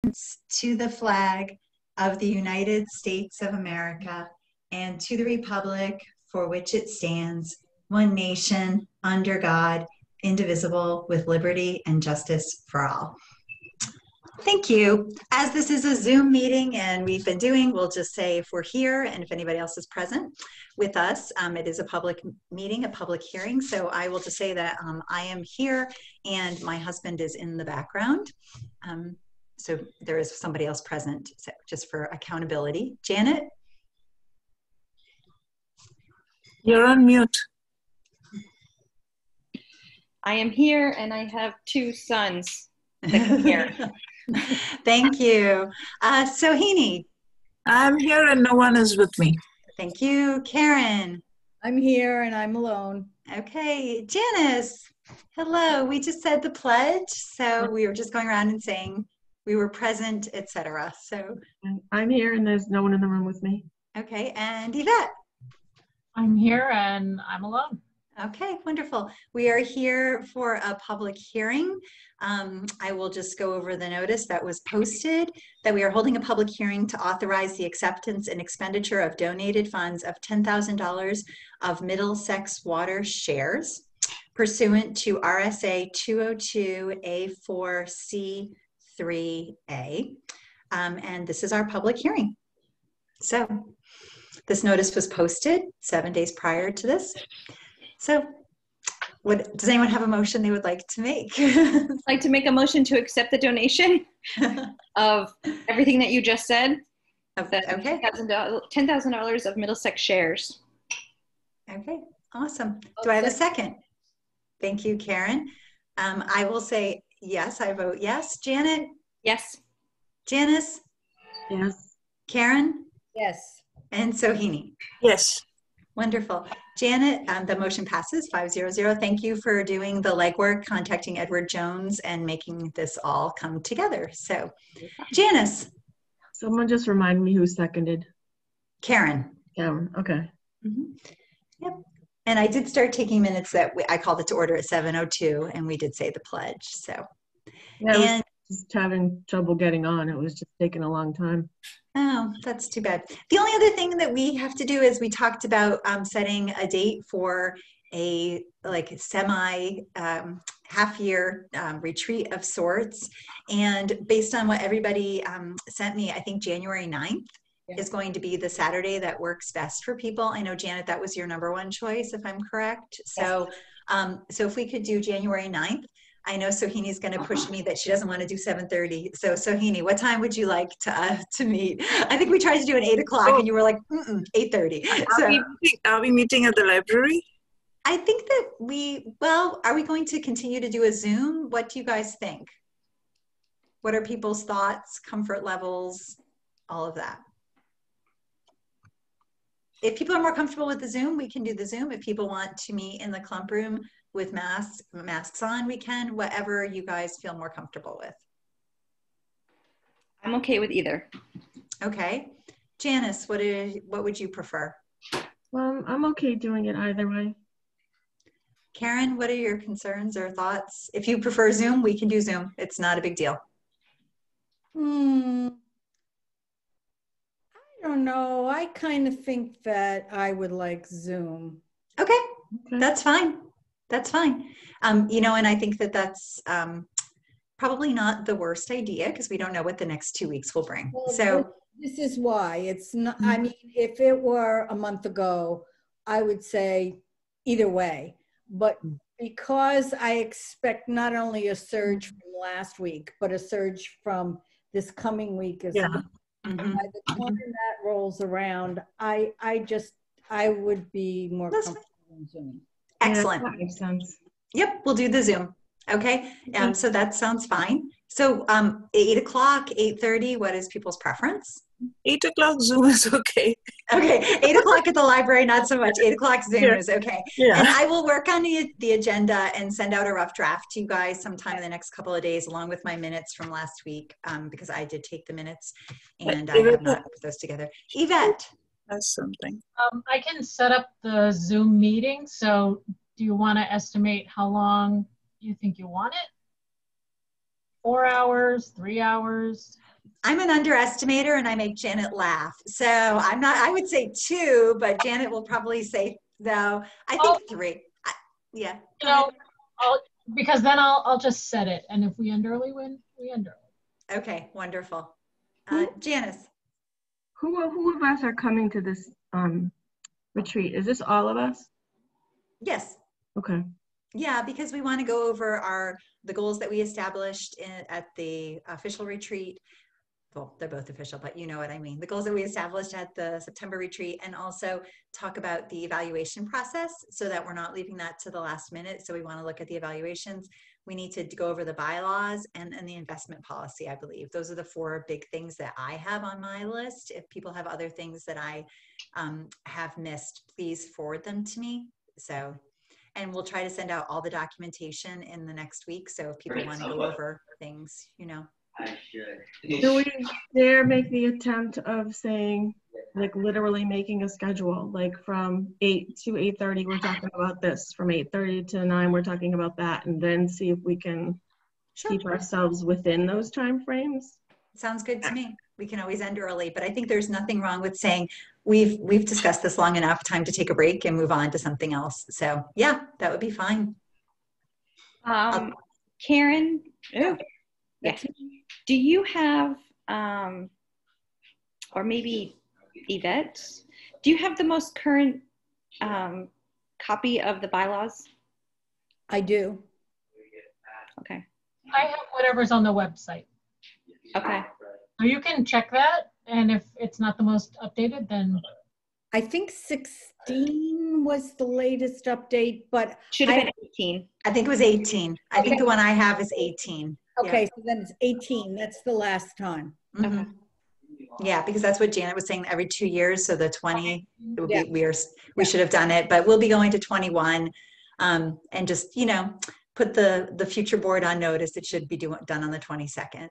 to the flag of the United States of America and to the republic for which it stands, one nation, under God, indivisible, with liberty and justice for all. Thank you. As this is a Zoom meeting and we've been doing, we'll just say if we're here and if anybody else is present with us, it is a public meeting, a public hearing. So I will just say that I am here and my husband is in the background. So there is somebody else present, so just for accountability. Janet? You're on mute. I am here and I have two sons that can hear. Thank you. Sohini? I'm here and no one is with me. Thank you. Karen? I'm here and I'm alone. Okay. Janice? Hello. We just said the pledge, so we were just going around and saying we were present, etc. So I'm here and there's no one in the room with me. Okay. And Yvette? I'm here and I'm alone. Okay, wonderful. We are here for a public hearing. I will just go over the notice that was posted, that we are holding a public hearing to authorize the acceptance and expenditure of donated funds of $10,000 of Middlesex Water shares pursuant to RSA 202A4C3A. And this is our public hearing. So this notice was posted 7 days prior to this. So does anyone have a motion they would like to make? I'd like to make a motion to accept the donation of everything that you just said. Okay. $10,000 of Middlesex shares. Okay, awesome. Do I have a second? Thank you, Karen. I will say yes, I vote yes. Janet? Yes. Janice? Yes. Karen? Yes. And Sohini? Yes. Wonderful. Janet, the motion passes 5-0-0. Thank you for doing the legwork, contacting Edward Jones and making this all come together. So, Janice. Someone just remind me who seconded. Karen. Karen, okay. Mm-hmm. Yep. And I did start taking minutes that I called it to order at 7:02 and we did say the pledge. So, yeah, I was just having trouble getting on. It was just taking a long time. Oh, that's too bad. The only other thing that we have to do is we talked about setting a date for a semi half-year retreat of sorts. And based on what everybody sent me, I think January 9th is going to be the Saturday that works best for people. I know, Janet, that was your number one choice, if I'm correct. So, so if we could do January 9th, I know Sohini's going to push me that she doesn't want to do 7:30. So Sohini, what time would you like to meet? I think we tried to do an 8 o'clock and you were like, 8:30. Are we meeting at the library? I think that are we going to continue to do a Zoom? What do you guys think? What are people's thoughts, comfort levels, all of that? If people are more comfortable with the Zoom, we can do the Zoom. If people want to meet in the clump room with masks on, we can, whatever you guys feel more comfortable with. I'm okay with either. Okay. Janice, what would you prefer? I'm okay doing it either way. Karen, what are your concerns or thoughts? If you prefer Zoom, we can do Zoom. It's not a big deal. I don't know. I kind of think that I would like Zoom. Okay. That's fine. That's fine. You know, and I think that that's probably not the worst idea because we don't know what the next 2 weeks will bring. Well, so this is why it's not, I mean, if it were a month ago, I would say either way, but because I expect not only a surge from last week, but a surge from this coming week as well. By the time that rolls around, I would be more comfortable in Zoom. Excellent. Yeah, that makes sense. Yep, we'll do the Zoom. Okay, so that sounds fine. So 8 o'clock, 8:30, what is people's preference? 8 o'clock Zoom is okay. Okay, 8 o'clock at the library, not so much. 8 o'clock Zoom is okay. Yeah. And I will work on the agenda and send out a rough draft to you guys sometime in the next couple of days, along with my minutes from last week, because I did take the minutes and I have not put those together. Yvette. That's something. I can set up the Zoom meeting. So do you want to estimate how long you think you want it? 4 hours, 3 hours? I'm an underestimator and I make Janet laugh. So I would say 2, but Janet will probably say, no, I Oh, think 3. Yeah. you Go ahead. know, because then I'll just set it. And if we end early, we end early. Okay, wonderful. Who, Janice. who of us are coming to this retreat? Is this all of us? Yes. Okay. Yeah, because we want to go over the goals that we established at the official retreat. Well, they're both official, but you know what I mean. The goals that we established at the September retreat, and also talk about the evaluation process so that we're not leaving that to the last minute. So we want to look at the evaluations. We need to go over the bylaws and the investment policy, I believe. Those are the 4 big things that I have on my list. If people have other things that I have missed, please forward them to me. So, and we'll try to send out all the documentation in the next week. So if people want to go over things, you know. Do we dare make the attempt of saying, like literally making a schedule, like from 8 to 8:30, we're talking about this, from 8:30 to 9, we're talking about that, and then see if we can keep ourselves within those time frames? Sounds good to me. We can always end early, but I think there's nothing wrong with saying we've discussed this long enough, time to take a break and move on to something else. So yeah, that would be fine. Karen, yeah. Do you have, or maybe Yvette, do you have the most current copy of the bylaws? I do. Okay. I have whatever's on the website. Okay. So you can check that. And if it's not the most updated, then. I think 16 was the latest update, but Should have been 18. I think it was 18. I think the one I have is 18. okay, Yeah. so then it's 18. That's the last time. Mm-hmm. Okay. Yeah, because that's what Janet was saying, every 2 years. So the 20, it would Yeah. be, we should have done it, but we'll be going to 21 and just, you know, put the future board on notice. It should be done on the 22nd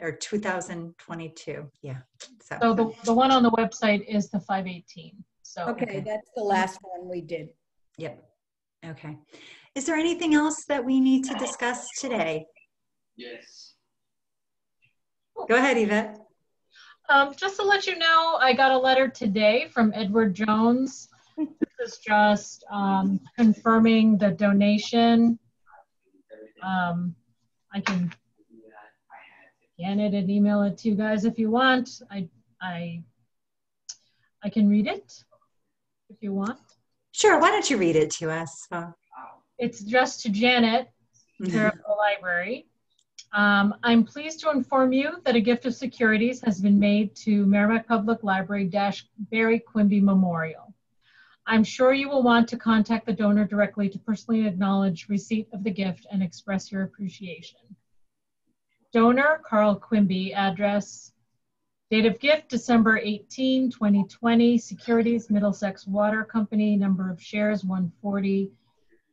or 2022. Yeah. So the one on the website is the 518. So Okay, that's the last one we did. Yep. Okay. Is there anything else that we need to discuss today? Yes. Go ahead, Yvette. Just to let you know, I got a letter today from Edward Jones. This is just confirming the donation. I can scan it and email it to you guys if you want. I can read it if you want. Sure. Why don't you read it to us? It's addressed to Janet, care of the library. I'm pleased to inform you that a gift of securities has been made to Merrimack Public Library - Barry Quimby Memorial. I'm sure you will want to contact the donor directly to personally acknowledge receipt of the gift and express your appreciation. Donor, Carl Quimby, address, date of gift, December 18, 2020, securities, Middlesex Water Company, number of shares, 140,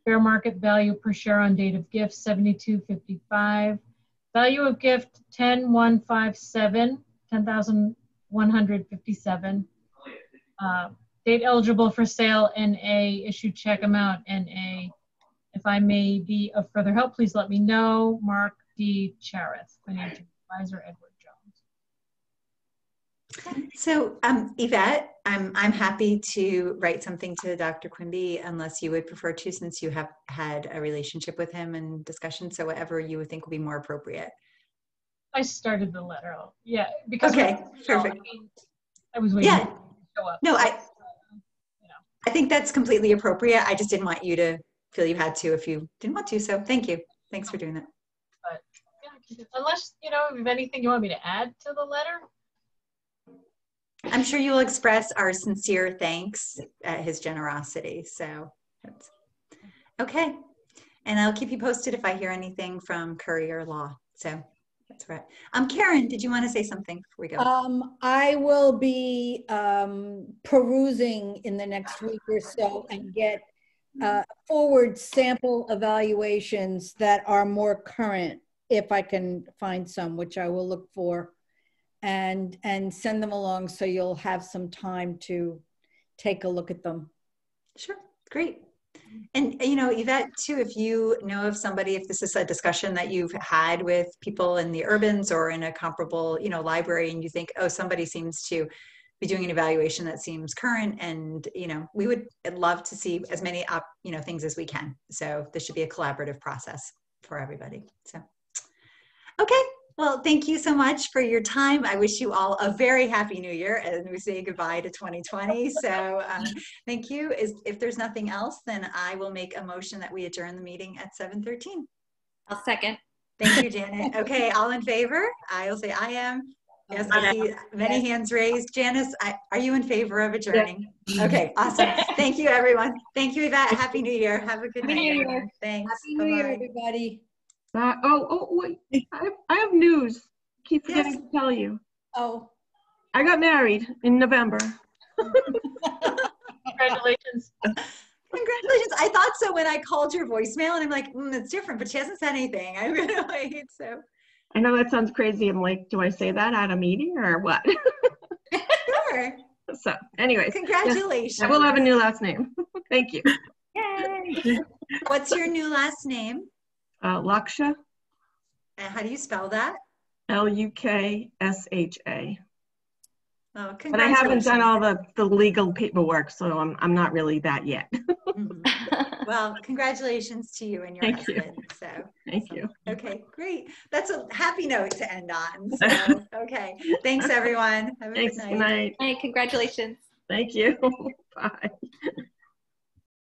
fair market value per share on date of gift, $72.55. Value of gift, 10,157, 10,157. Date eligible for sale, NA. Issued check amount, NA. If I may be of further help, please let me know. Mark D. Charith, Financial Advisor, Edward Jones. So, Yvette, I'm happy to write something to Dr. Quimby, unless you would prefer to, since you have had a relationship with him and discussion. So whatever you would think would be more appropriate. I started the letter. Yeah, because okay, perfect. I was waiting to show up. No, I think that's completely appropriate. I just didn't want you to feel you had to if you didn't want to. So thank you. Thanks for doing that. But yeah, unless you have anything you want me to add to the letter. I'm sure you will express our sincere thanks at his generosity. So that's okay. And I'll keep you posted if I hear anything from Courier Law. So that's right. Karen, did you want to say something before we go? I will be perusing in the next week or so and get forward sample evaluations that are more current, if I can find some, which I will look for, and send them along so you'll have some time to take a look at them. Sure. Great. And, you know, Yvette, too, if you know of somebody, if this is a discussion that you've had with people in the urbans or in a comparable, you know, library, and you think, oh, somebody seems to be doing an evaluation that seems current, and, you know, we would love to see as many, you know, things as we can. So this should be a collaborative process for everybody. So, okay. Well, thank you so much for your time. I wish you all a very happy new year, and we say goodbye to 2020. So thank you. If there's nothing else, then I will make a motion that we adjourn the meeting at 7:13. I'll second. Thank you, Janet. Okay, all in favor? I'll say I am. Yes, I see many hands raised. Janice, are you in favor of adjourning? Yeah. Okay, awesome. Thank you, everyone. Thank you, Yvette. Happy New Year. Have a good night, everyone. Thanks. Happy New Year, everybody. Wait, I have news. Keep forgetting to tell you. Oh. I got married in November. Congratulations. Congratulations. I thought so when I called your voicemail, and I'm like, it's different, but she hasn't said anything. I really wait, so. I know that sounds crazy. I'm like, do I say that at a meeting or what? Sure. So anyways. Congratulations. Yes, I will have a new last name. Thank you. Yay. What's your new last name? Laksha. And how do you spell that? Luksha. Oh, congratulations. But I haven't done all the legal paperwork, so I'm not really that yet. Well, congratulations to you and your husband. So thank you. Okay, great. That's a happy note to end on. So okay. Thanks everyone. Have a good night. Good night. Hey, congratulations. Thank you. Bye.